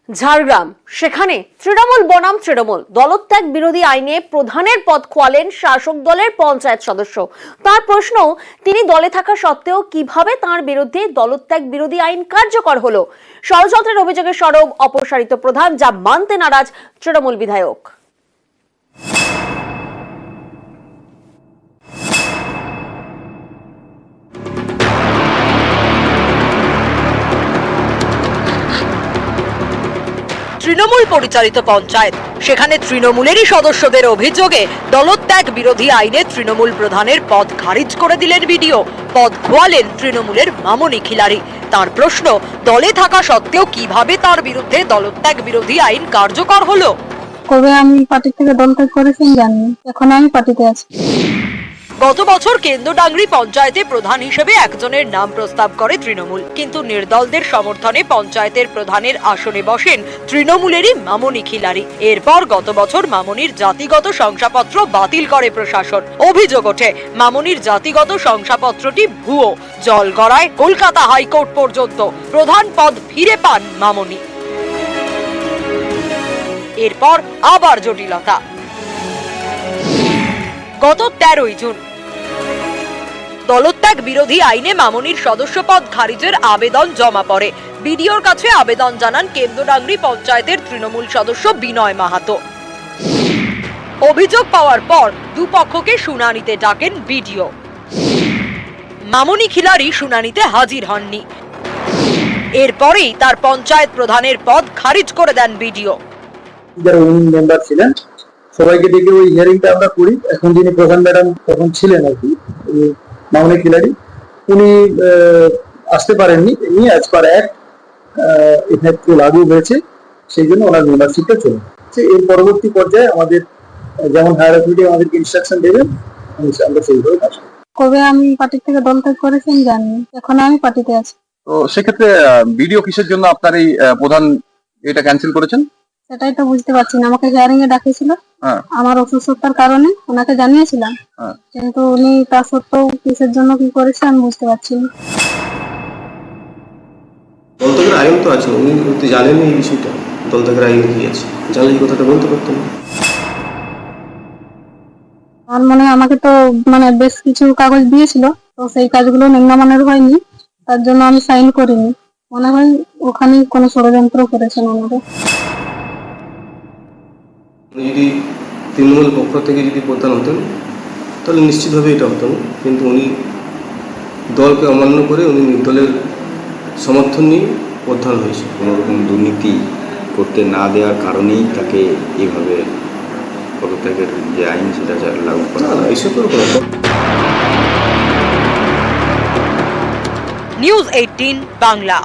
ঝাড়গ্রাম, সেখানে তৃণমূল বনাম তৃণমূল দলত্যাগ বিরোধী আইনে প্রধানের পদ খোয়ালেন শাসক দলের পঞ্চায়েত সদস্য। তার প্রশ্ন, তিনি দলে থাকা সত্ত্বেও কিভাবে তার বিরুদ্ধে দলত্যাগ বিরোধী আইন কার্যকর হলো। ষড়যন্ত্রের অভিযোগে সরব অপসারিত প্রধান, যা মানতে নারাজ তৃণমূল বিধায়ক। তৃণমূল পরিচালিত পঞ্চায়েত, সেখানে তৃণমূলেরই সদস্যদের অভিযোগে দলত্যাগ বিরোধী আইনে তৃণমূল প্রধানের পদ খারিজ করে দিলেন বিডিও। পদ খোয়ালেন তৃণমূলের মামনি খিলারি। তার প্রশ্ন, দলে থাকা সত্ত্বেও কিভাবে তার বিরুদ্ধে দলত্যাগ বিরোধী আইন কার্যকর হলো। কবে আমি পার্টি থেকে দলত্যাগ করেছি জানি, এখন আমি পার্টিতে আছি। গত বছর কেন্দ্রডাংরি পঞ্চায়েতে প্রধান হিসেবে একজনের নাম প্রস্তাব করে তৃণমূল, কিন্তু নির্দলদের সমর্থনে পঞ্চায়েতের প্রধানের আসনে বসেন তৃণমূলেরই মামনি খিলারি। এরপর গত বছর মামনির জাতিগত শংসাপত্র বাতিল করে প্রশাসন। অভিযোগ ওঠে, মামনির জাতিগত শংসাপত্রটি ভুয়ো। জল গড়ায় কলকাতা হাইকোর্ট পর্যন্ত। প্রধান পদ ফিরে পান মামনি। এরপর আবার জটিলতা। গত 13ই জুন দলত্যাগ বিরোধী আইনে মামনির সদস্যপদ খারিজের আবেদন জমা পড়ে। বিডিওর কাছে আবেদন জানান কেন্দ্রডাংরি পঞ্চায়েতের তৃণমূল সদস্য বিনয় মাহাতো। অভিযোগ পাওয়ার পর দুপক্ষকে শুনানিতে ডাকেন বিডিও। মামনি খিলারি শুনানিতে হাজির হননি। এরপরেই তার পঞ্চায়েত প্রধানের পদ খারিজ করে দেন বিডিও। যারা মেম্বার ছিলেন সবাইকে ডেকে ওই হিয়ারিংটা আমরা করি। এখন যিনি প্রধান ম্যাডাম তখন ছিলেন আর কি, মামনি খিলারি, উনি আসতে পারেননি। উনি অ্যাজ পার অ্যাক্ট এক্ষেত্রে লাগু হয়েছে, সেই জন্য ওনার মেম্বারশিপটা চলে যাচ্ছে। এর পরবর্তী পর্যায়ে আমাদের যেমন হায়ার অথরিটি আমাদেরকে ইনস্ট্রাকশন দেবেন, আমরা সেইভাবে কাজ করব। কবে আমি পার্টি থেকে দলত্যাগ করেছি জানি, এখন আমি পার্টিতে আছি। তো সেক্ষেত্রে ভিডিও কিসের জন্য আপনার এই প্রধান এটা ক্যান্সেল করেছেন? সেটাই তো বুঝতে পারছি না। আমাকে হিয়ারিং এ ডাকেছিল, আমার অসুস্থতার কারণে ওনাকে জানিয়েছিলাম, কিন্তু উনি তা সত্ত্বেও কিসের জন্য কি করেছে আমি বুঝতে পারছি না। দলত্যাগের আইন তো আছে, উনি জানেন এই বিষয়টা, দলত্যাগের আইন কি আছে, জানলে এই কথাটা বলতে পারতেন না। আমার মনে হয় আমাকে তো বেশ কিছু কাগজ দিয়েছিল, তো সেই কাজগুলো নিম্নমানের হয়নি, তার জন্য আমি সাইন করিনি। মনে হয় ওখানে কোনো ষড়যন্ত্র করেছেন ওনারা। যদি তৃণমূল পক্ষ থেকে যদি প্রধান হতেন তাহলে নিশ্চিতভাবে এটা হতো না, কিন্তু উনি দলকে অমান্য করে উনি নির্দলের সমর্থন নিয়ে প্রধান হয়েছে। কোনোরকম দুর্নীতি করতে না দেওয়ার কারণেই তাকে এইভাবে পদত্যাগের যে আইন সেটা লাগু করা। না, এসবের কোনো নিউজ 18 বাংলা।